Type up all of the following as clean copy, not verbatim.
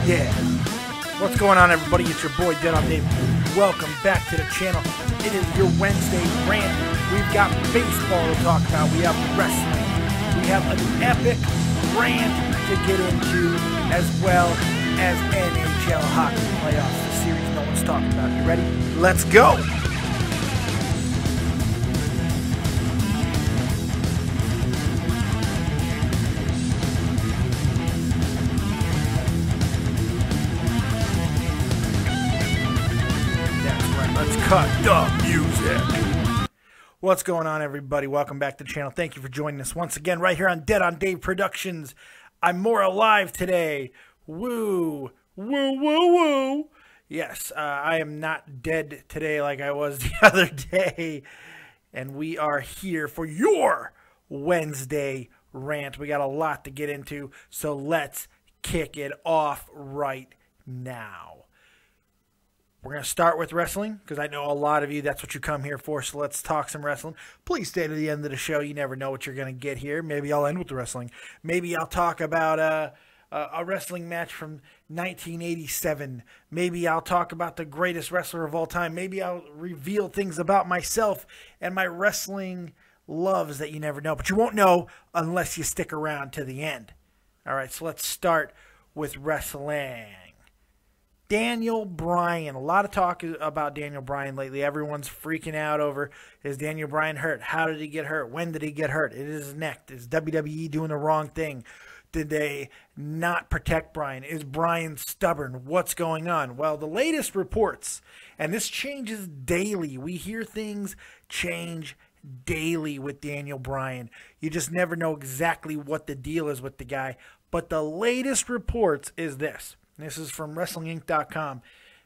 Yeah. What's going on, everybody? It's your boy, Dead on Dave. Welcome back to the channel. It is your Wednesday rant. We've got baseball to talk about. We have wrestling. We have an epic rant to get into, as well as NHL Hockey Playoffs, the series no one's talking about. You ready? Let's go! Cut the music. What's going on, everybody? Welcome back to the channel. Thank you for joining us once again right here on Dead on Dave Productions. I'm more alive today. Woo, woo, woo, woo. Yes, I am not dead today like I was the other day. And we are here for your Wednesday rant. We got a lot to get into, so let's kick it off right now. We're going to start with wrestling, because I know a lot of you, that's what you come here for, so let's talk some wrestling. Please stay to the end of the show. You never know what you're going to get here. Maybe I'll end with the wrestling. Maybe I'll talk about a wrestling match from 1987. Maybe I'll talk about the greatest wrestler of all time. Maybe I'll reveal things about myself and my wrestling loves that you never know. But you won't know unless you stick around to the end. All right, so let's start with wrestling. Daniel Bryan. A lot of talk about Daniel Bryan lately. Everyone's freaking out over, is Daniel Bryan hurt? How did he get hurt? When did he get hurt? It is his neck. Is WWE doing the wrong thing? Did they not protect Bryan? Is Bryan stubborn? What's going on? Well, the latest reports, and this changes daily. We hear things change daily with Daniel Bryan. You just never know exactly what the deal is with the guy. But the latest reports is this. This is from WrestlingInc.com,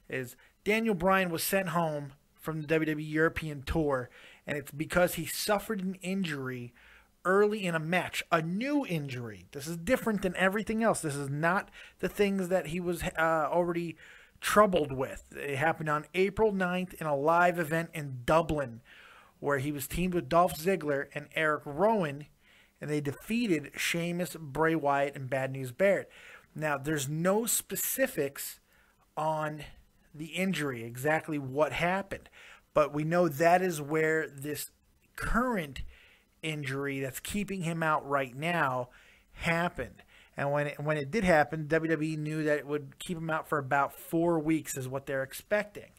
is Daniel Bryan was sent home from the WWE European Tour, and it's because he suffered an injury early in a match, a new injury. This is different than everything else. This is not the things that he was already troubled with. It happened on April 9th in a live event in Dublin, where he was teamed with Dolph Ziggler and Eric Rowan, and they defeated Sheamus, Bray Wyatt, and Bad News Barrett. Now, there's no specifics on the injury, exactly what happened. But we know that is where this current injury that's keeping him out right now happened. And when it did happen, WWE knew that it would keep him out for about 4 weeks is what they're expecting.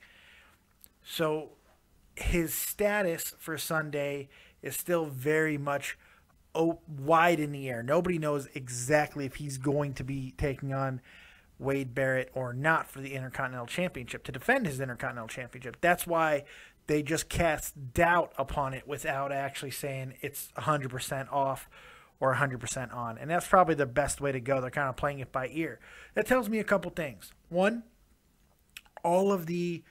So his status for Sunday is still very much wide in the air. Nobody knows exactly if he's going to be taking on Wade Barrett or not for the Intercontinental Championship, to defend his Intercontinental Championship. That's why they just cast doubt upon it without actually saying it's 100% off or 100% on. And that's probably the best way to go. They're kind of playing it by ear. That tells me a couple things. One, all of the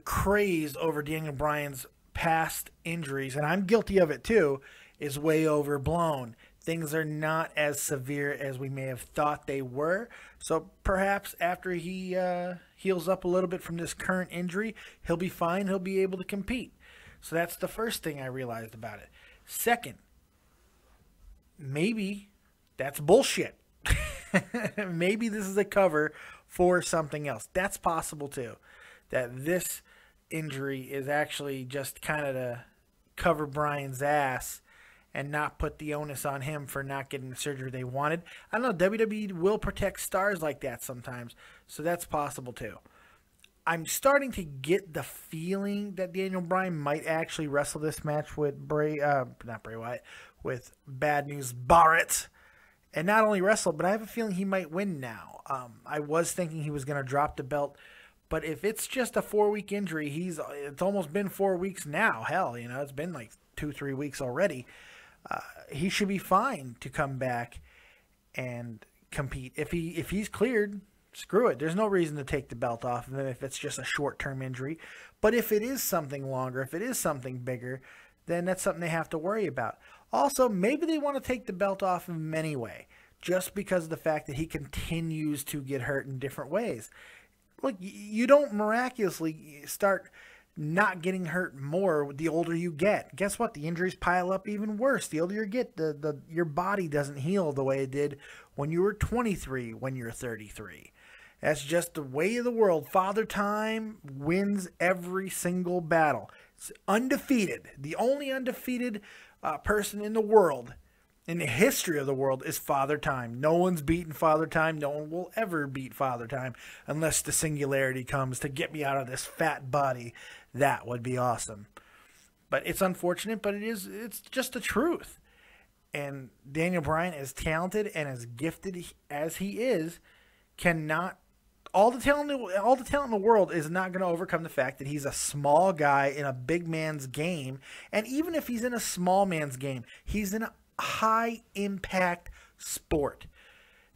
craze over Daniel Bryan's past injuries, and I'm guilty of it too, is way overblown. Things are not as severe as we may have thought they were. So perhaps after he heals up a little bit from this current injury, he'll be fine. He'll be able to compete. So that's the first thing I realized about it. Second, maybe that's bullshit. Maybe this is a cover for something else. That's possible too. That this injury is actually just kind of to cover Bryan's ass and not put the onus on him for not getting the surgery they wanted. I don't know, WWE will protect stars like that sometimes, so that's possible too. I'm starting to get the feeling that Daniel Bryan might actually wrestle this match with not Bray Wyatt, with Bad News Barrett. And not only wrestle, but I have a feeling he might win now. I was thinking he was going to drop the belt, but if it's just a 4-week injury, it's almost been 4 weeks now. Hell, it's been like 2-3 weeks already. He should be fine to come back and compete. If he's cleared, screw it. There's no reason to take the belt off of him if it's just a short-term injury. But if it is something longer, if it is something bigger, then that's something they have to worry about. Also, maybe they want to take the belt off of him anyway, just because of the fact that he continues to get hurt in different ways. Look, you don't miraculously start not getting hurt more the older you get. Guess what? The injuries pile up even worse. The older you get, your body doesn't heal the way it did when you were 23, when you're 33. That's just the way of the world. Father Time wins every single battle. It's undefeated. The only undefeated person in the world, in the history of the world, is Father Time. No one's beaten Father Time. No one will ever beat Father Time unless the singularity comes to get me out of this fat body. That would be awesome. But it's unfortunate, but it's just the truth. And Daniel Bryan, as talented and as gifted as he is, cannot. All the talent in the world is not going to overcome the fact that he's a small guy in a big man's game. And even if he's in a small man's game, he's in a high-impact sport.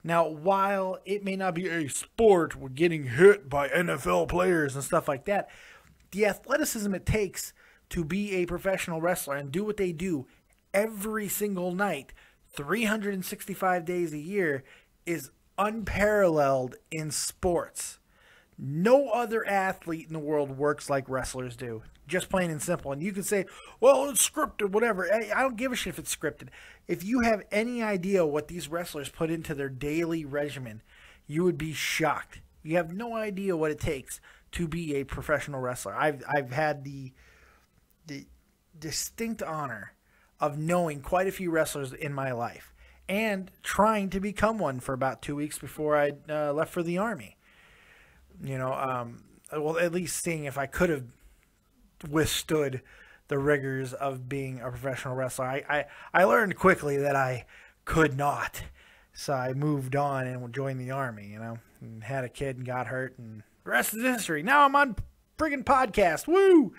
Now, while it may not be a sport with getting hit by NFL players and stuff like that, the athleticism it takes to be a professional wrestler and do what they do every single night, 365 days a year, is unparalleled in sports. No other athlete in the world works like wrestlers do. Just plain and simple. And you can say, well, it's scripted, whatever. I don't give a shit if it's scripted. If you have any idea what these wrestlers put into their daily regimen, you would be shocked. You have no idea what it takes to be a professional wrestler. I've had the distinct honor of knowing quite a few wrestlers in my life and trying to become one for about 2 weeks before I left for the Army. Well, at least seeing if I could have withstood the rigors of being a professional wrestler. I learned quickly that I could not. So I moved on and joined the Army, and had a kid and got hurt, and the rest is history. Now I'm on friggin' podcast. Woo!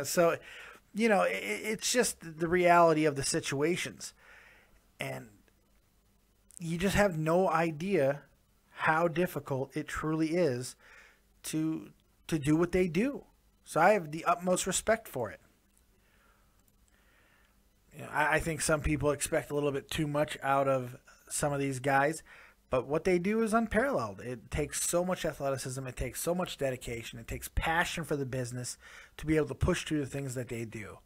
So, it's just the reality of the situations. And you just have no idea how difficult it truly is to do what they do. So I have the utmost respect for it. I think some people expect a little bit too much out of some of these guys, but what they do is unparalleled. It takes so much athleticism. It takes so much dedication. It takes passion for the business to be able to push through the things that they do.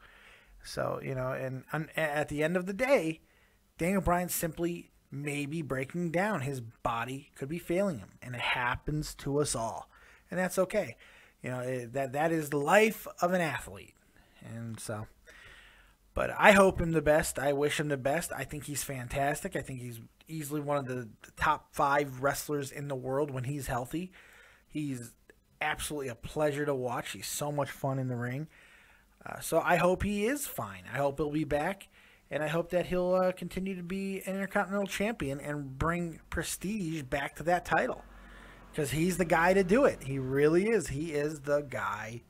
So, and at the end of the day, Daniel Bryan simply may be breaking down. His body could be failing him, and it happens to us all. And that's okay. That is the life of an athlete. And so, but I hope him the best. I wish him the best. I think he's fantastic. I think he's easily one of the top 5 wrestlers in the world when he's healthy. He's absolutely a pleasure to watch. He's so much fun in the ring. So I hope he is fine. I hope he'll be back. And I hope that he'll continue to be an Intercontinental Champion and bring prestige back to that title. Because he's the guy to do it. He really is. He is the guy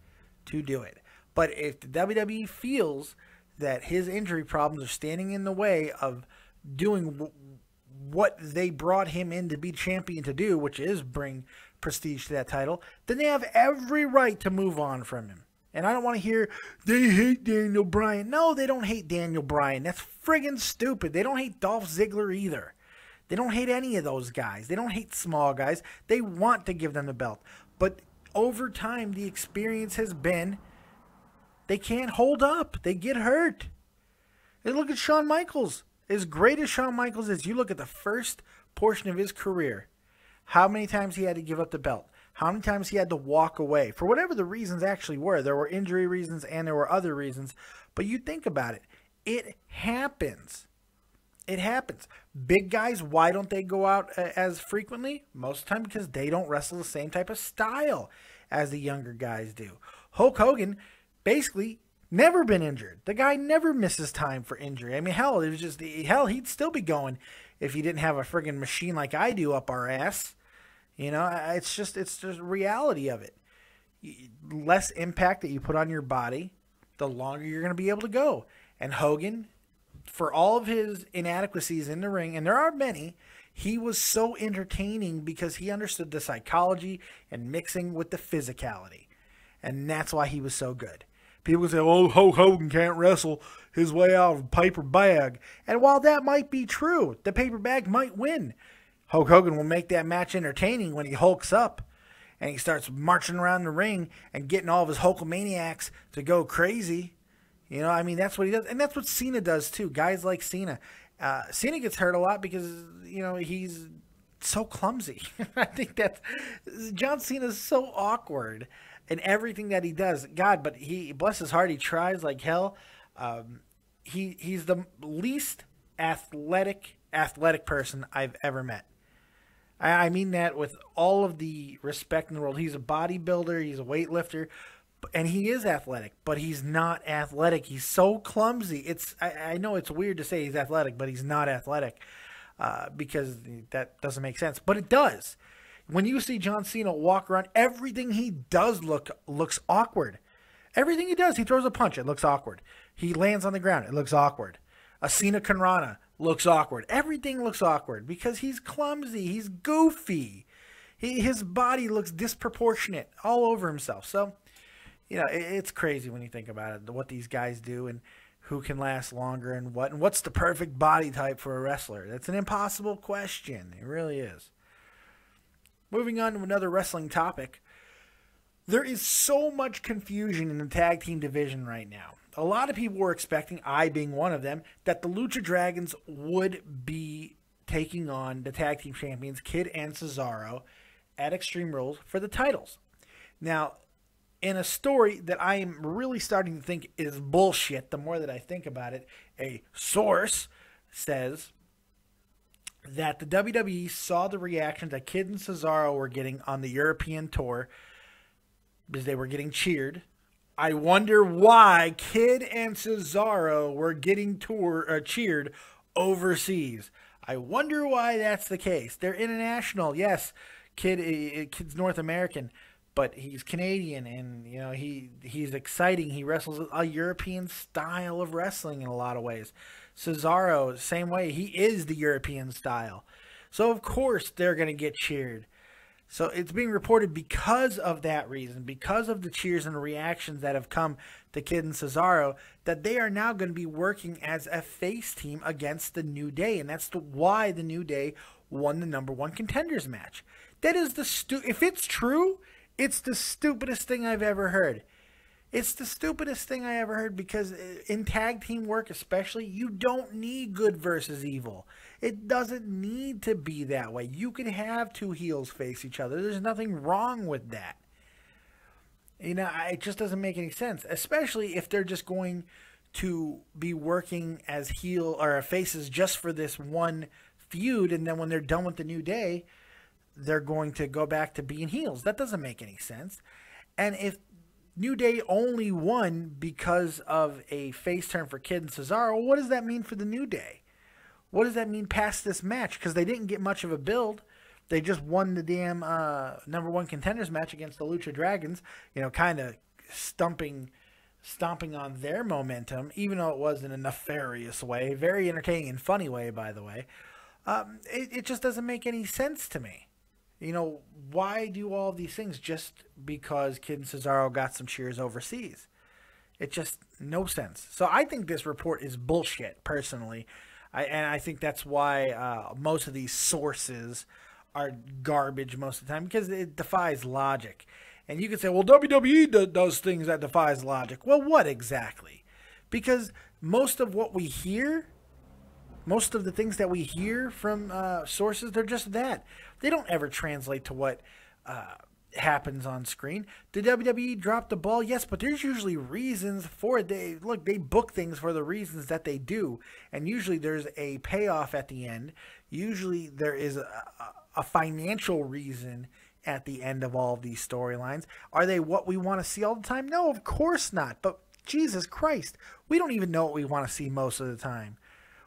to do it. But if the WWE feels that his injury problems are standing in the way of doing what they brought him in to be champion to do, which is bring prestige to that title, then they have every right to move on from him. And I don't want to hear, they hate Daniel Bryan. No, they don't hate Daniel Bryan. That's friggin' stupid. They don't hate Dolph Ziggler either. They don't hate any of those guys. They don't hate small guys. They want to give them the belt. But over time, the experience has been they can't hold up. They get hurt. And look at Shawn Michaels. As great as Shawn Michaels is, you look at the first portion of his career, how many times he had to give up the belt. How many times he had to walk away for whatever the reasons actually were. There were injury reasons and there were other reasons. But you think about it. It happens. It happens. Big guys, why don't they go out as frequently? Most of the time because they don't wrestle the same type of style as the younger guys do. Hulk Hogan basically never been injured. The guy never misses time for injury. I mean, hell, he'd still be going if he didn't have a friggin' machine like I do up our ass. It's just reality of it. Less impact that you put on your body, the longer you're going to be able to go. And Hogan, for all of his inadequacies in the ring, and there are many, he was so entertaining because he understood the psychology and mixing with the physicality. And that's why he was so good. People say, oh, Hulk Hogan can't wrestle his way out of a paper bag. And while that might be true, the paper bag might win. Hulk Hogan will make that match entertaining when he hulks up and he starts marching around the ring and getting all of his Hulkamaniacs to go crazy. That's what he does. And that's what Cena does too. Guys like Cena. Cena gets hurt a lot because, he's so clumsy. I think that John Cena is so awkward in everything that he does. God, but he, bless his heart, he tries like hell. He's the least athletic person I've ever met. I mean that with all of the respect in the world. He's a bodybuilder, he's a weightlifter, and he is athletic, but he's not athletic. He's so clumsy. I know it's weird to say he's athletic, but he's not athletic because that doesn't make sense. But it does. When you see John Cena walk around, everything he does looks awkward. Everything he does, he throws a punch, it looks awkward. He lands on the ground, it looks awkward. A Cena Kanrana looks awkward. Everything looks awkward because he's clumsy. He's goofy. His body looks disproportionate all over himself. So, it's crazy when you think about it, what these guys do and who can last longer and what's the perfect body type for a wrestler. That's an impossible question. It really is. Moving on to another wrestling topic. There is so much confusion in the tag team division right now. A lot of people were expecting, I being one of them, that the Lucha Dragons would be taking on the tag team champions, Kid and Cesaro, at Extreme Rules for the titles. Now, in a story that I am really starting to think is bullshit, the more that I think about it, a source says that the WWE saw the reaction that Kid and Cesaro were getting on the European tour because they were getting cheered. I wonder why Kid and Cesaro were getting cheered overseas. I wonder why that's the case. They're international. Yes, Kid's North American, but he's Canadian, and he's exciting. He wrestles a European style of wrestling in a lot of ways. Cesaro, same way. He is the European style. So, of course, they're going to get cheered. So it's being reported because of that reason, because of the cheers and the reactions that have come to Kid and Cesaro, that they are now going to be working as a face team against the New Day. And that's why the New Day won the #1 contenders match. That is if it's true, it's the stupidest thing I've ever heard. It's the stupidest thing I ever heard because in tag team work especially, you don't need good versus evil. It doesn't need to be that way. You can have two heels face each other. There's nothing wrong with that. It just doesn't make any sense, especially if they're just going to be working as heel or faces just for this one feud, and then when they're done with the New Day, they're going to go back to being heels. That doesn't make any sense. And if New Day only won because of a face turn for Kid and Cesaro, what does that mean for the New Day? What does that mean past this match? Because they didn't get much of a build. They just won the damn #1 contenders match against the Lucha Dragons, kind of stomping on their momentum, even though it was in a nefarious way. Very entertaining and funny way, by the way. It just doesn't make any sense to me. Why do all these things just because Kid and Cesaro got some cheers overseas? It just, no sense. So I think this report is bullshit, personally. I think that's why most of these sources are garbage most of the time, because it defies logic. And you could say, well, WWE does things that defies logic. Well, what exactly? Because most of what we hear, most of the things that we hear from sources, they're just that. They don't ever translate to what happens on screen. Did WWE drop the ball? Yes, but there's usually reasons for it. They book things for the reasons that they do, and usually there's a payoff at the end. Usually there is a financial reason at the end of all of these storylines. Are they what we want to see all the time? No, of course not. But Jesus Christ, we don't even know what we want to see most of the time.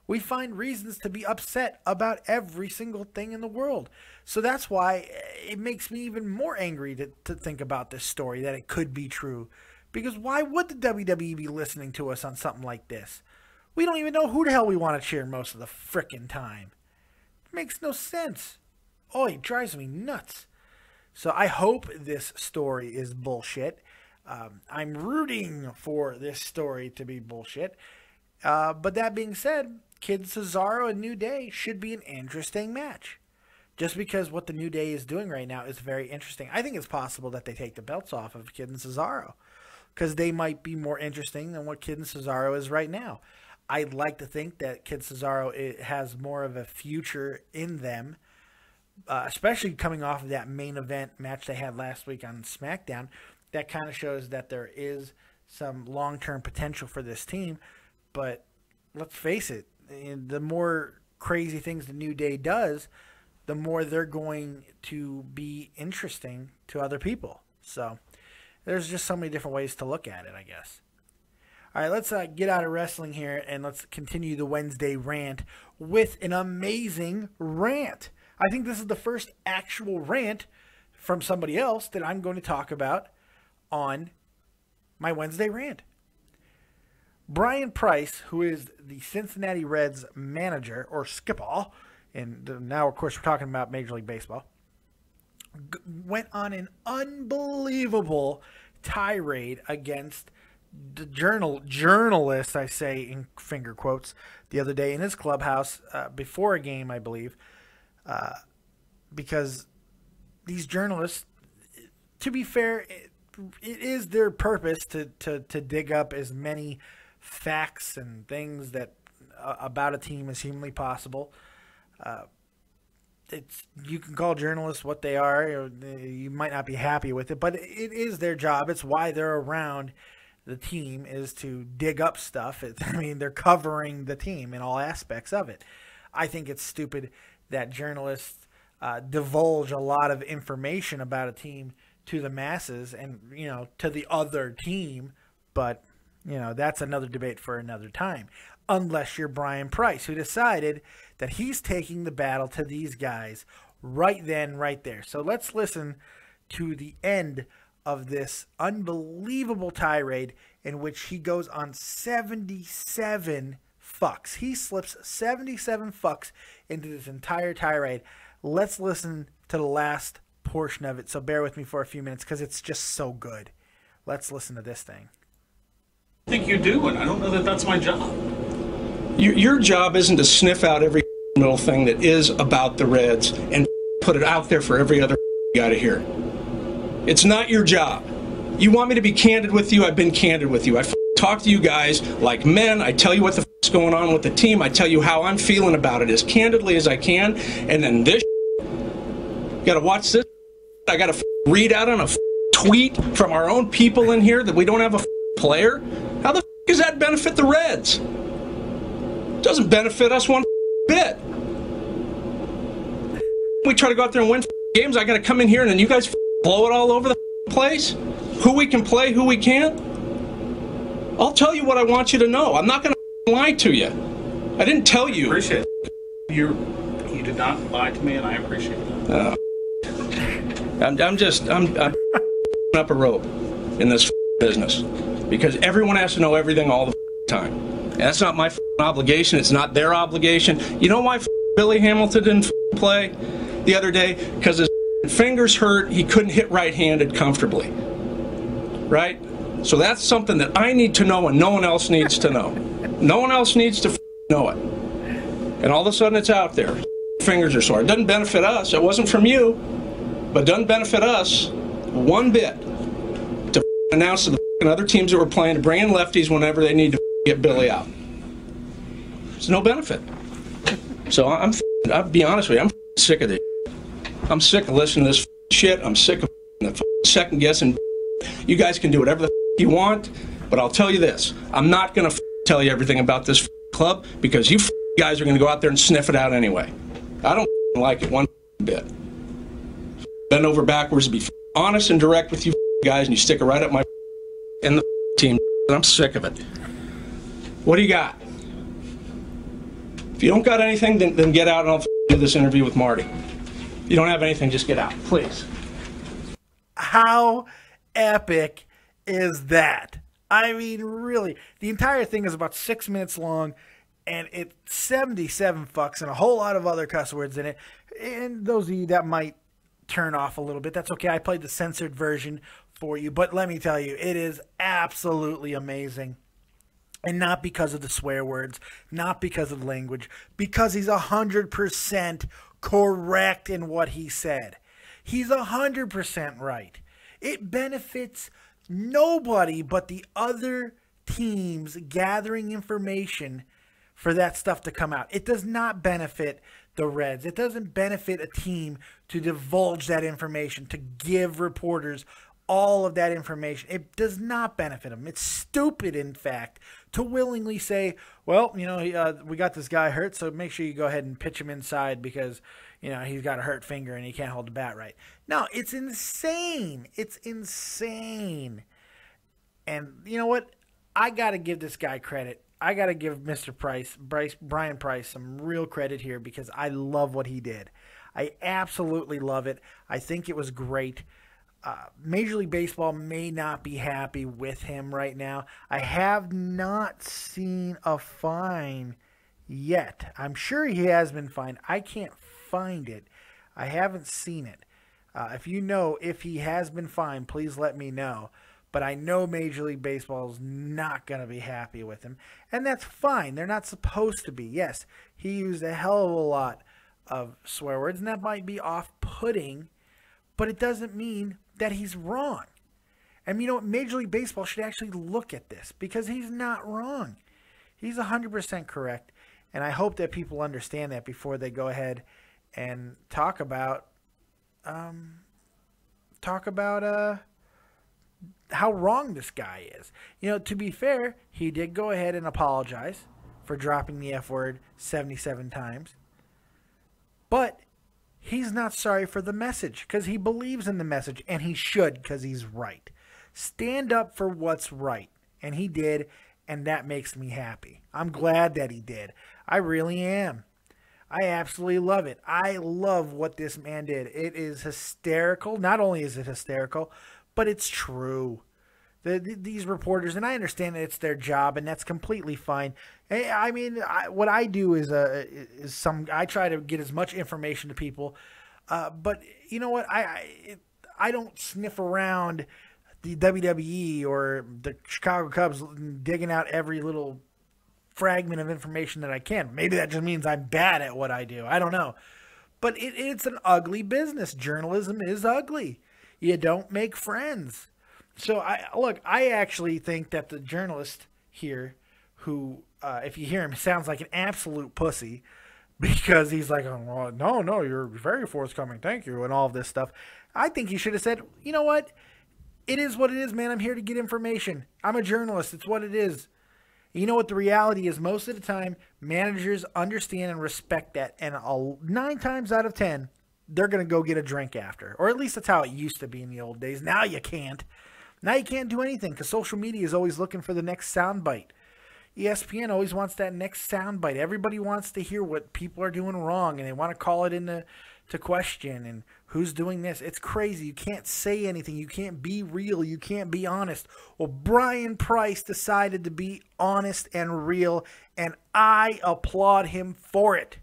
We find reasons to be upset about every single thing in the world. So that's why it makes me even more angry to think about this story, that it could be true. Because why would the WWE be listening to us on something like this? We don't even know who the hell we want to cheer most of the frickin' time. It makes no sense. Oh, it drives me nuts. So I hope this story is bullshit. I'm rooting for this story to be bullshit. But that being said, Kid Cesaro and New Day should be an interesting match. Just because what the New Day is doing right now is very interesting. I think it's possible that they take the belts off of Kid and Cesaro, because they might be more interesting than what Kid and Cesaro is right now. I'd like to think that Kid Cesaro has more of a future in them, especially coming off of that main event match they had last week on SmackDown. That kind of shows that there is some long-term potential for this team. But let's face it, the more crazy things the New Day does, the more they're going to be interesting to other people. So there's just so many different ways to look at it, I guess. All right, let's get out of wrestling here, and let's continue the Wednesday rant with an amazing rant. I think this is the first actual rant from somebody else that I'm going to talk about on my Wednesday rant. Bryan Price, who is the Cincinnati Reds manager, or skipper, and now, of course, we're talking about Major League Baseball, went on an unbelievable tirade against the journalist, I say in finger quotes, the other day in his clubhouse before a game, I believe, because these journalists, to be fair, it is their purpose to dig up as many facts and things that about a team as humanly possible. You can call journalists what they are. Or you might not be happy with it, but it is their job. It's why they're around the team, is to dig up stuff. They're covering the team in all aspects of it. I think it's stupid that journalists divulge a lot of information about a team to the masses and, to the other team. But, that's another debate for another time. Unless you're Bryan Price, who decided that he's taking the battle to these guys right then, right there. So let's listen to the end of this unbelievable tirade in which he goes on 77 fucks. He slips 77 fucks into this entire tirade. Let's listen to the last portion of it. So bear with me for a few minutes because it's just so good. Let's listen to this thing. I think you do, and I don't know that that's my job. Your job isn't to sniff out every little thing that is about the Reds and put it out there for every other guy to hear. It's not your job. You want me to be candid with you? I've been candid with you. I talk to you guys like men. I tell you what the is going on with the team. I tell you how I'm feeling about it as candidly as I can. And then this, got to watch this. I got to read out on a tweet from our own people in here that we don't have a player. How the does that benefit the Reds? It doesn't benefit us one bit. We try to go out there and win games. I got to come in here and then you guys blow it all over the place. Who we can play, who we can't. I'll tell you what I want you to know. I'm not going to lie to you. I didn't tell you. Appreciate it. You did not lie to me, and I appreciate that. I'm up a rope in this business because everyone has to know everything all the time. And that's not my obligation. It's not their obligation. You know why Billy Hamilton didn't play the other day? Because his fingers hurt. He couldn't hit right-handed comfortably. Right? So that's something that I need to know and no one else needs to know. No one else needs to know it. And all of a sudden it's out there. Fingers are sore. It doesn't benefit us. It wasn't from you. But it doesn't benefit us one bit to announce to the other teams that we're playing to bring in lefties whenever they need to get Billy out. There's no benefit. So I'll be honest with you, I'm sick of this. I'm sick of listening to this shit. I'm sick of the second guessing. You guys can do whatever the you want, but I'll tell you this. I'm not going to tell you everything about this club because you guys are going to go out there and sniff it out anyway. I don't like it one bit. Bend over backwards to be honest and direct with you guys, and you stick it right up my and the team. I'm sick of it. What do you got? If you don't got anything, then get out and I'll do this interview with Marty. If you don't have anything, just get out, please. How epic is that? I mean, really, the entire thing is about 6 minutes long, and it's 77 fucks and a whole lot of other cuss words in it. And those of you that might turn off a little bit, that's okay. I played the censored version for you, but let me tell you, it is absolutely amazing. And not because of the swear words, not because of language, because he's 100% correct in what he said. He's 100% right. It benefits nobody but the other teams gathering information for that stuff to come out. It does not benefit the Reds. It doesn't benefit a team to divulge that information, to give reporters all of that information. It does not benefit them. It's stupid, in fact, to willingly say, well, we got this guy hurt, so make sure you go ahead and pitch him inside because, he's got a hurt finger and he can't hold the bat right. No, it's insane. It's insane. And you know what? I got to give this guy credit. I got to give Mr. Bryan Price, some real credit here because I love what he did. I absolutely love it. I think it was great. Major League Baseball may not be happy with him right now. I have not seen a fine yet. I'm sure he has been fined. I can't find it. I haven't seen it. If you know if he has been fined, please let me know. But I know Major League Baseball is not going to be happy with him. And that's fine. They're not supposed to be. Yes, he used a hell of a lot of swear words, and that might be off-putting, but it doesn't mean that he's wrong. And Major League Baseball should actually look at this because he's not wrong. He's 100% correct. And I hope that people understand that before they go ahead and talk about how wrong this guy is. To be fair, he did go ahead and apologize for dropping the F word 77 times. But he's not sorry for the message because he believes in the message, and he should because he's right. Stand up for what's right, and he did, and that makes me happy. I'm glad that he did. I really am. I absolutely love it. I love what this man did. It is hysterical. Not only is it hysterical, but it's true. These reporters, and I understand that it's their job, and that's completely fine. What I do is I try to get as much information to people, but you know what? I don't sniff around the WWE or the Chicago Cubs digging out every little fragment of information that I can. Maybe that just means I'm bad at what I do. I don't know. But it's an ugly business. Journalism is ugly. You don't make friends. So, I actually think that the journalist here who, if you hear him, sounds like an absolute pussy because he's like, oh, well, no, you're very forthcoming, thank you, and all of this stuff. I think he should have said, you know what? It is what it is, man. I'm here to get information. I'm a journalist. It's what it is. You know what the reality is? Most of the time, managers understand and respect that, and 9 times out of 10, they're going to go get a drink after. Or at least that's how it used to be in the old days. Now you can't. Now you can't do anything because social media is always looking for the next soundbite. ESPN always wants that next soundbite. Everybody wants to hear what people are doing wrong, and they want to call it into question and who's doing this. It's crazy. You can't say anything. You can't be real. You can't be honest. Well, Bryan Price decided to be honest and real, and I applaud him for it.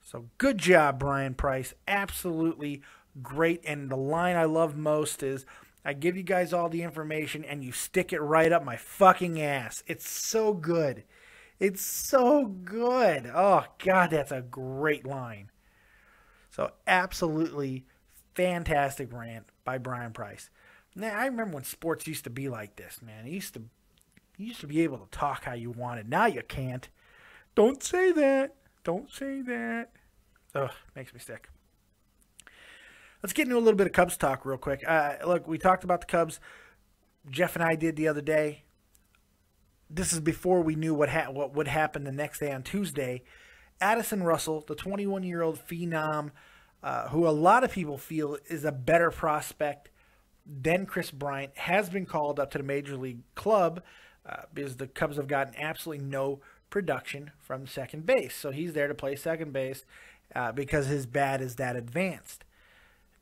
So good job, Bryan Price. Absolutely great. And the line I love most is, I give you guys all the information and you stick it right up my fucking ass. It's so good. It's so good. Oh, God, that's a great line. So absolutely fantastic rant by Bryan Price. Now, I remember when sports used to be like this, man. You used to be able to talk how you wanted. Now you can't. Don't say that. Don't say that. Ugh, makes me sick. Let's get into a little bit of Cubs talk real quick. Look, we talked about the Cubs. Jeff and I did the other day. This is before we knew what would happen the next day on Tuesday. Addison Russell, the 21-year-old phenom, who a lot of people feel is a better prospect than Kris Bryant, has been called up to the Major League club because the Cubs have gotten absolutely no production from second base. So he's there to play second base because his bat is that advanced.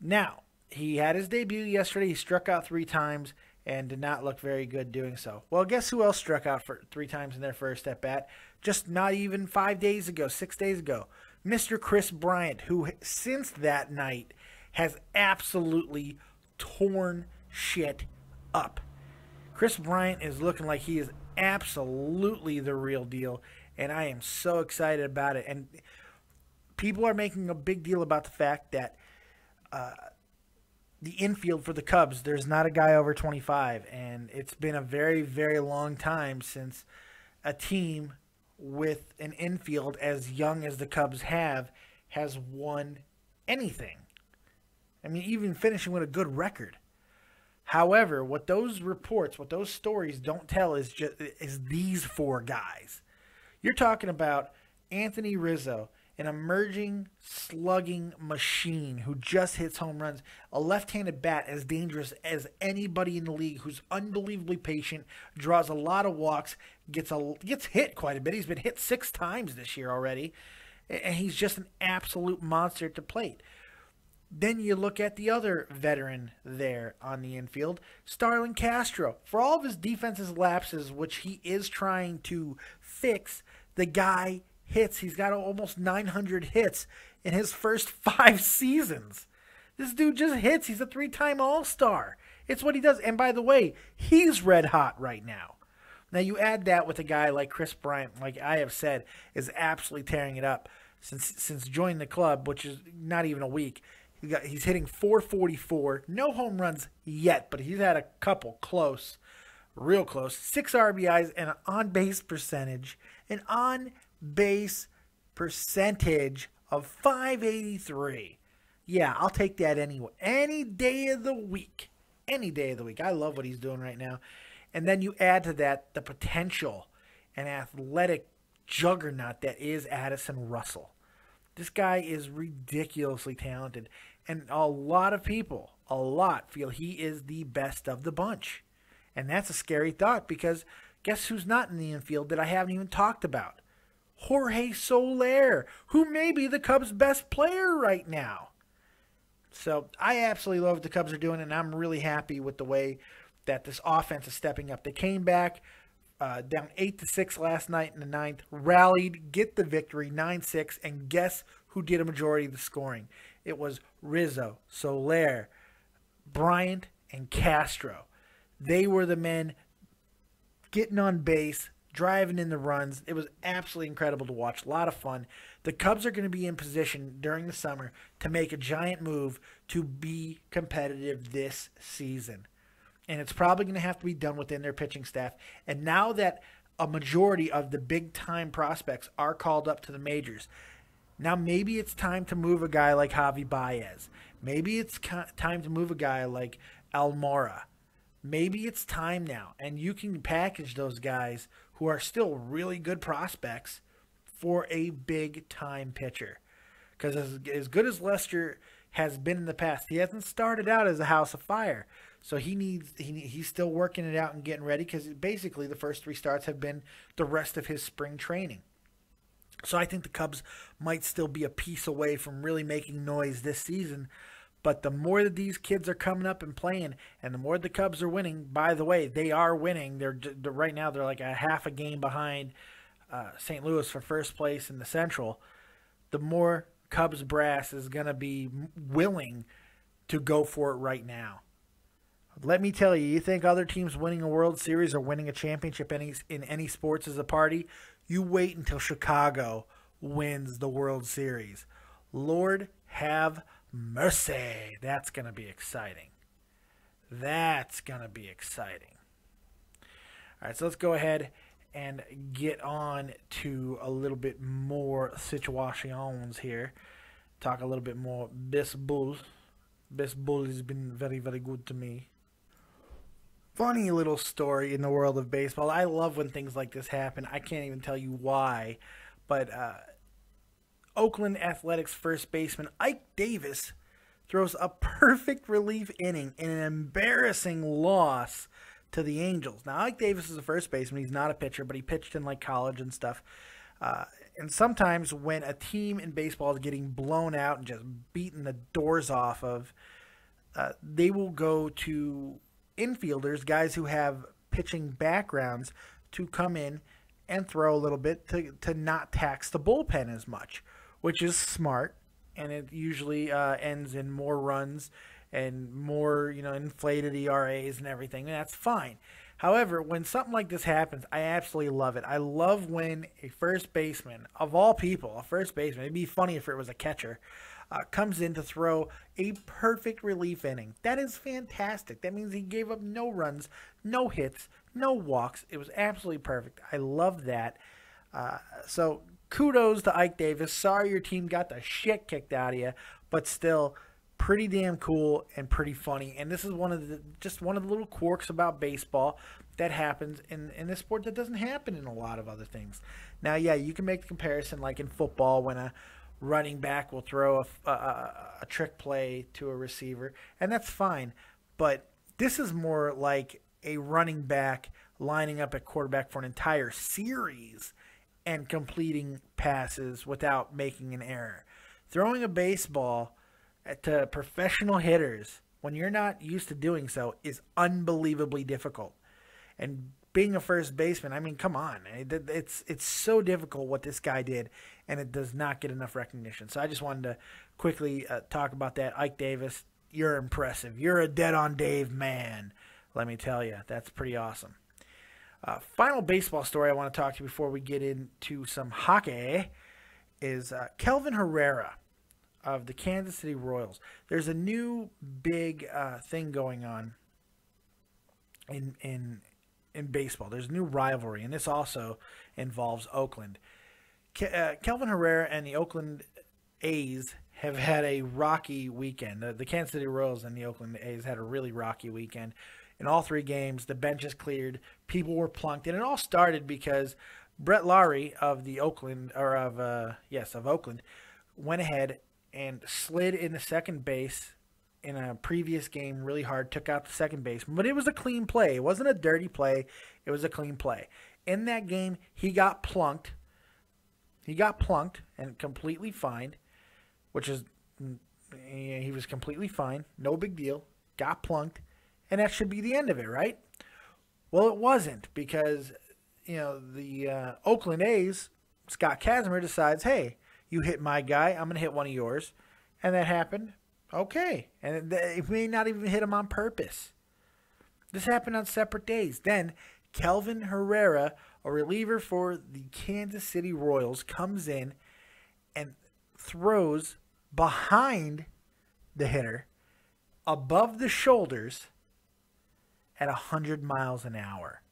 Now, he had his debut yesterday. He struck out 3 times and did not look very good doing so. Well, guess who else struck out for 3 times in their first at-bat? Just not even 5 days ago, 6 days ago. Mr. Kris Bryant, who since that night has absolutely torn shit up. Kris Bryant is looking like he is absolutely the real deal, and I am so excited about it. And people are making a big deal about the fact that the infield for the Cubs, there's not a guy over 25, and it's been a very, very long time since a team with an infield as young as the Cubs have has won anything. I mean, even finishing with a good record. However, what those reports, what those stories don't tell is these four guys. You're talking about Anthony Rizzo, an emerging slugging machine who just hits home runs, a left-handed bat as dangerous as anybody in the league, who's unbelievably patient, draws a lot of walks, gets hit quite a bit. He's been hit 6 times this year already, and he's just an absolute monster at the plate. Then you look at the other veteran there on the infield, Starlin Castro. For all of his defense's lapses, which he is trying to fix, the guy hits. He's got almost 900 hits in his first 5 seasons. This dude just hits. He's a 3-time All-Star. It's what he does. And by the way, he's red hot right now. Now you add that with a guy like Chris Bryant, like I have said, is absolutely tearing it up since joining the club, which is not even a week. He's hitting .444, no home runs yet, but he's had a couple close, real close. 6 RBIs and an on-base percentage of .583. Yeah, I'll take that anyway. Any day of the week. Any day of the week. I love what he's doing right now. And then you add to that the potential and athletic juggernaut that is Addison Russell. This guy is ridiculously talented. And a lot of people, feel he is the best of the bunch. And that's a scary thought because guess who's not in the infield that I haven't even talked about? Jorge Soler, who may be the Cubs' best player right now. So I absolutely love what the Cubs are doing, and I'm really happy with the way that this offense is stepping up. They came back down 8-6 last night in the 9th, rallied, get the victory, 9-6, and guess who did a majority of the scoring? It was Rizzo, Soler, Bryant, and Castro. They were the men getting on base, driving in the runs. It was absolutely incredible to watch. A lot of fun. The Cubs are going to be in position during the summer to make a giant move to be competitive this season. And it's probably going to have to be done within their pitching staff. And now that a majority of the big-time prospects are called up to the majors, now maybe it's time to move a guy like Javi Baez. Maybe it's time to move a guy like Almora. Maybe it's time now, and you can package those guys who are still really good prospects for a big-time pitcher. Because as good as Lester has been in the past, he hasn't started out as a house of fire. So he's still working it out and getting ready because basically the first 3 starts have been the rest of his spring training. So I think the Cubs might still be a piece away from really making noise this season. But the more that these kids are coming up and playing, and the more the Cubs are winning, by the way, they are winning. They're right now they're like a half a game behind St. Louis for first place in the Central. The more Cubs brass is going to be willing to go for it right now. Let me tell you, you think other teams winning a World Series or winning a championship in any sports is a party? You wait until Chicago wins the World Series. Lord have mercy. That's going to be exciting. That's going to be exciting. All right, so let's go ahead and get on to a little bit more situations here. Talk a little bit more baseball. Baseball has been very, very good to me. Funny little story in the world of baseball. I love when things like this happen. I can't even tell you why, but Oakland Athletics first baseman Ike Davis throws a perfect relief inning in an embarrassing loss to the Angels. Now, Ike Davis is a first baseman. He's not a pitcher, but he pitched in like college and stuff. And sometimes when a team in baseball is getting blown out and just beaten the doors off of, they will go to infielders, guys who have pitching backgrounds, to come in and throw a little bit to not tax the bullpen as much, which is smart, and it usually ends in more runs and more, inflated ERAs and everything, and that's fine. However, when something like this happens, I absolutely love it. I love when a first baseman, of all people, it'd be funny if it was a catcher, comes in to throw a perfect relief inning. That is fantastic. That means he gave up no runs, no hits, no walks. It was absolutely perfect. I love that. So kudos to Ike Davis. Sorry your team got the shit kicked out of you, but still pretty damn cool and pretty funny. And this is one of the little quirks about baseball that happens in this sport that doesn't happen in a lot of other things. Now, yeah, you can make the comparison like in football when a running back will throw a trick play to a receiver, and that's fine. But this is more like a running back lining up at quarterback for an entire series and completing passes without making an error. Throwing a baseball to professional hitters when you're not used to doing so is unbelievably difficult. And being a first baseman, I mean, come on. It's so difficult what this guy did, and it does not get enough recognition. So I just wanted to quickly talk about that. Ike Davis, you're impressive. You're a dead-on Dave man, let me tell you. That's pretty awesome. Final baseball story I want to talk to you before we get into some hockey is Kelvin Herrera of the Kansas City Royals. There's a new big thing going on in baseball. There's a new rivalry, and this also involves Oakland. Kelvin Herrera and the Oakland A's have had a rocky weekend. The Kansas City Royals and the Oakland A's had a really rocky weekend. In all three games, the benches cleared, people were plunked, and it all started because Brett Lowry of Oakland went ahead and slid into second base in a previous game really hard, took out the second baseman, but it was a clean play. It wasn't a dirty play. It was a clean play. In that game, he got plunked. He got plunked and completely fined, which is, he was completely fine. No big deal. Got plunked. And that should be the end of it, right? Well, it wasn't because, the Oakland A's, Scott Kazmir decides, hey, you hit my guy, I'm going to hit one of yours. And that happened. Okay. And it may not even hit him on purpose. This happened on separate days. Then Kelvin Herrera, a reliever for the Kansas City Royals, comes in and throws behind the hitter, above the shoulders, at 100 miles an hour.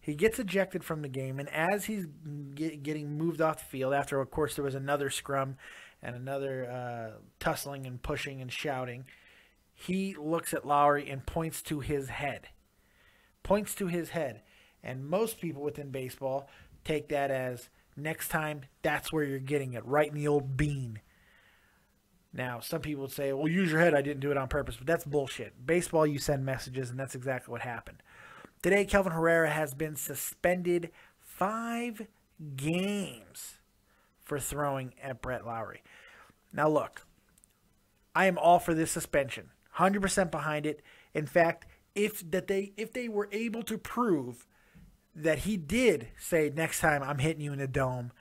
He gets ejected from the game, and as he's getting moved off the field, after, of course, there was another scrum and another tussling and pushing and shouting, he looks at Lowry and points to his head. Points to his head. And most people within baseball take that as, next time, that's where you're getting it, right in the old bean. Now, some people would say, well, use your head, I didn't do it on purpose, but that's bullshit. Baseball, you send messages, and that's exactly what happened. Today, Kelvin Herrera has been suspended 5 games for throwing at Brett Lowry. Now, look, I am all for this suspension, 100% behind it. In fact, if they were able to prove that he did say, next time I'm hitting you in the dome,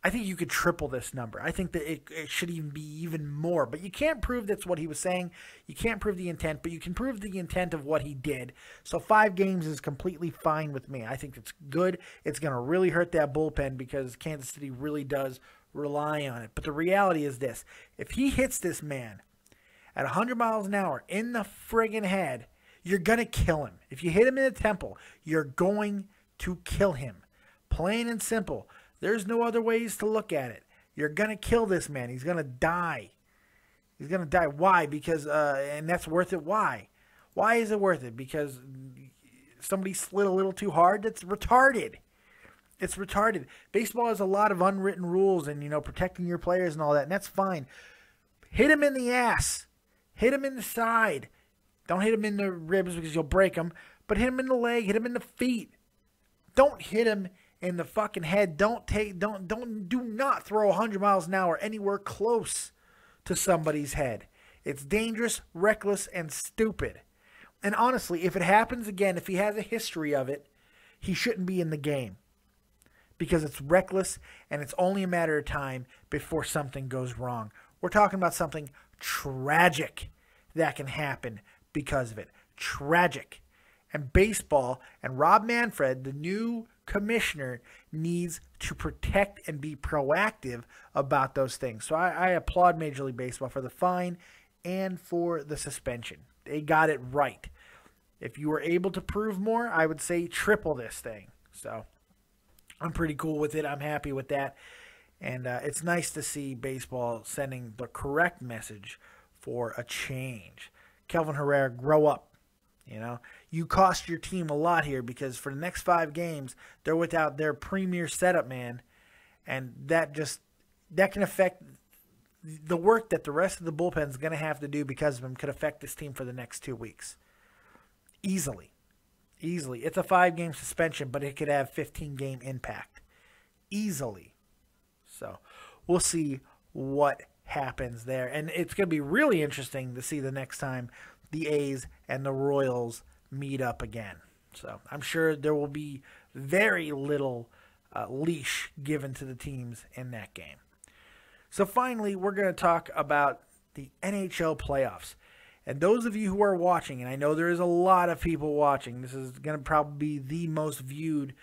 I think you could triple this number. I think that it should even be even more. But you can't prove that's what he was saying. You can't prove the intent, but you can prove the intent of what he did. So 5 games is completely fine with me. I think it's good. It's going to really hurt that bullpen because Kansas City really does rely on it. But the reality is this. If he hits this man at 100 miles an hour in the friggin' head, you're going to kill him. If you hit him in the temple, you're going to kill him. Plain and simple. There's no other ways to look at it. You're going to kill this man. He's going to die. He's going to die. Why? Because, and that's worth it. Why? Why is it worth it? Because somebody slid a little too hard? That's retarded. It's retarded. Baseball has a lot of unwritten rules and, protecting your players and all that, and that's fine. Hit him in the ass. Hit him in the side. Don't hit him in the ribs because you'll break him, but hit him in the leg. Hit him in the feet. Don't hit him in the fucking head. Do not throw 100 miles an hour anywhere close to somebody's head. It's dangerous, reckless, and stupid. And honestly, if it happens again, if he has a history of it, he shouldn't be in the game. Because it's reckless, and it's only a matter of time before something goes wrong. We're talking about something tragic that can happen because of it. Tragic. And baseball and Rob Manfred, the new commissioner, needs to protect and be proactive about those things. So I applaud Major League Baseball for the fine and for the suspension. They got it right. If you were able to prove more, I would say triple this thing. So I'm pretty cool with it. I'm happy with that. And it's nice to see baseball sending the correct message for a change. Kelvin Herrera, grow up. You know, you cost your team a lot here because for the next 5 games, they're without their premier setup man. And that can affect the work that the rest of the bullpen is going to have to do because of him could affect this team for the next 2 weeks. Easily. It's a 5-game suspension, but it could have 15-game impact. Easily. So we'll see what happens there. And it's going to be really interesting to see the next time the A's and the Royals meet up again. So I'm sure there will be very little leash given to the teams in that game. So finally, we're going to talk about the NHL playoffs. And those of you who are watching, and I know there is a lot of people watching, this is going to probably be the most viewed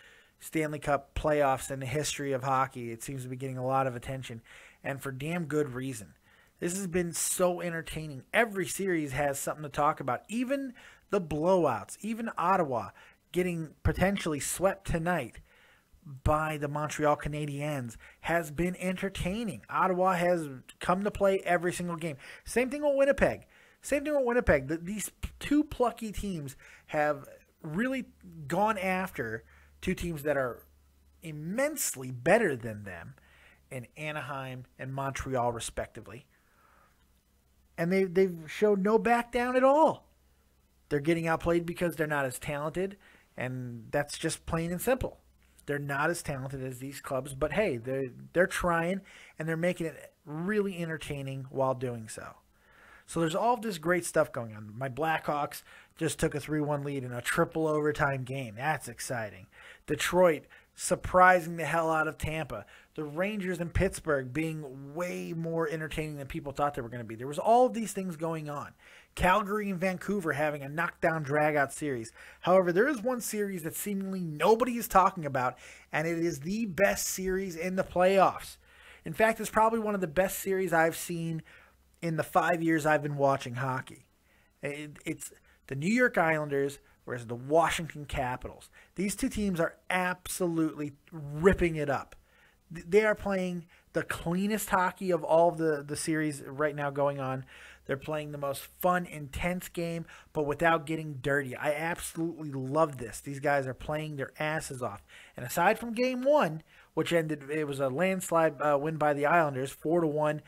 Stanley Cup playoffs in the history of hockey. It seems to be getting a lot of attention, and for damn good reason. This has been so entertaining. Every series has something to talk about. Even the blowouts, even Ottawa getting potentially swept tonight by the Montreal Canadiens has been entertaining. Ottawa has come to play every single game. Same thing with Winnipeg. These 2 plucky teams have really gone after 2 teams that are immensely better than them in Anaheim and Montreal, respectively. And they've showed no back down at all. They're getting outplayed because they're not as talented, and that's just plain and simple. They're not as talented as these clubs, but hey, they're trying, and they're making it really entertaining while doing so. So there's all this great stuff going on. My Blackhawks just took a 3-1 lead in a triple overtime game. That's exciting. Detroit surprising the hell out of Tampa. The Rangers in Pittsburgh being way more entertaining than people thought they were going to be. There was all of these things going on. Calgary and Vancouver having a knockdown drag-out series. However, there is one series that seemingly nobody is talking about, and it is the best series in the playoffs. In fact, it's probably one of the best series I've seen in the 5 years I've been watching hockey. It's the New York Islanders versus the Washington Capitals. These 2 teams are absolutely ripping it up. They are playing the cleanest hockey of all of the series right now going on. They're playing the most fun, intense game, but without getting dirty. I absolutely love this. These guys are playing their asses off. And aside from Game 1, which ended, it was a landslide win by the Islanders, 4-1,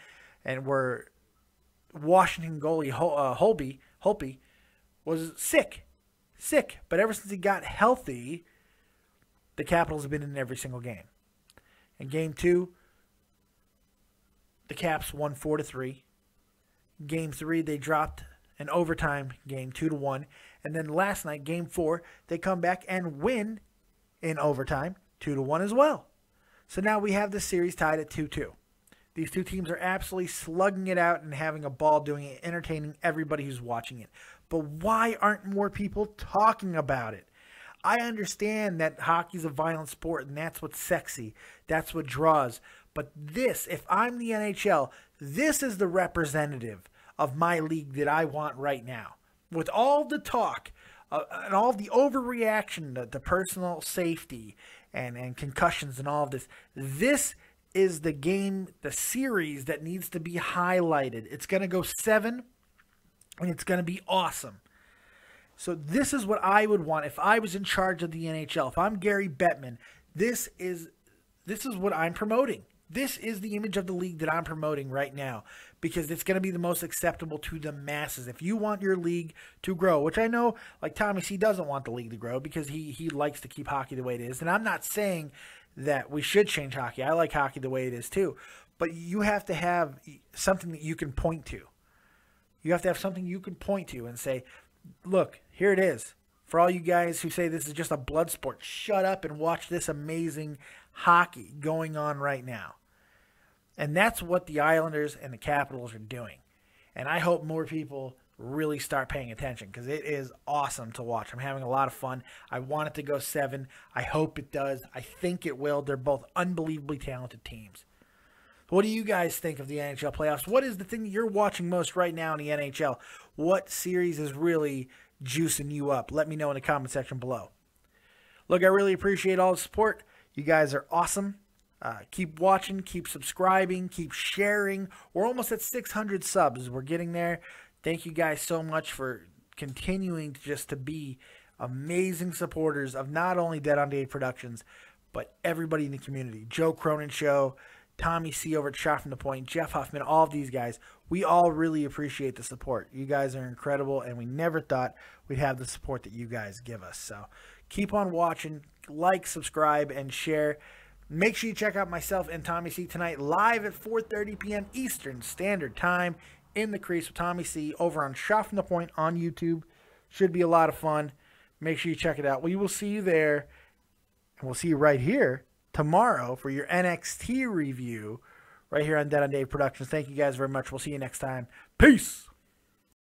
and where Washington goalie Holtby was sick. But ever since he got healthy, the Capitals have been in every single game. In Game 2, the Caps won 4-3. Game 3, they dropped an overtime game 2-1. And then last night, Game 4, they come back and win in overtime 2-1 as well. So now we have the series tied at 2-2. These 2 teams are absolutely slugging it out and having a ball doing it, entertaining everybody who's watching it. But why aren't more people talking about it? I understand that hockey's a violent sport and that's what's sexy. That's what draws. But this, if I'm the NHL, this is the representative of my league that I want right now. With all the talk and all the overreaction to personal safety and concussions and all of this, this is the game, the series that needs to be highlighted. It's going to go 7, and it's going to be awesome. So this is what I would want if I was in charge of the NHL. If I'm Gary Bettman, this is what I'm promoting. This is the image of the league that I'm promoting right now because it's going to be the most acceptable to the masses. If you want your league to grow, which I know, like Tommy C doesn't want the league to grow because he likes to keep hockey the way it is. And I'm not saying that we should change hockey. I like hockey the way it is too. But you have to have something that you can point to. You have to have something you can point to and say, look, here it is. For all you guys who say this is just a blood sport, shut up and watch this amazing hockey going on right now. And that's what the Islanders and the Capitals are doing. And I hope more people really start paying attention because it is awesome to watch. I'm having a lot of fun. I want it to go 7. I hope it does. I think it will. They're both unbelievably talented teams. What do you guys think of the NHL playoffs? What is the thing that you're watching most right now in the NHL? What series is really juicing you up? Let me know in the comment section below. Look, I really appreciate all the support. You guys are awesome. Keep watching, keep subscribing, keep sharing. We're almost at 600 subs. We're getting there. Thank you guys so much for continuing to be amazing supporters of not only Dead on Dave Productions, but everybody in the community. Joe Cronin Show, Tommy C over at Shot from the Point, Jeff Huffman, all of these guys. We all really appreciate the support. You guys are incredible, and we never thought we'd have the support that you guys give us. So keep on watching, like, subscribe, and share. Make sure you check out myself and Tommy C tonight live at 4:30 p.m. Eastern Standard Time in the Crease with Tommy C over on Shot from the Point on YouTube. Should be a lot of fun. Make sure you check it out. We will see you there, and we'll see you right here tomorrow for your NXT review right here on Dead on Dave Productions. Thank you guys very much. We'll see you next time. Peace.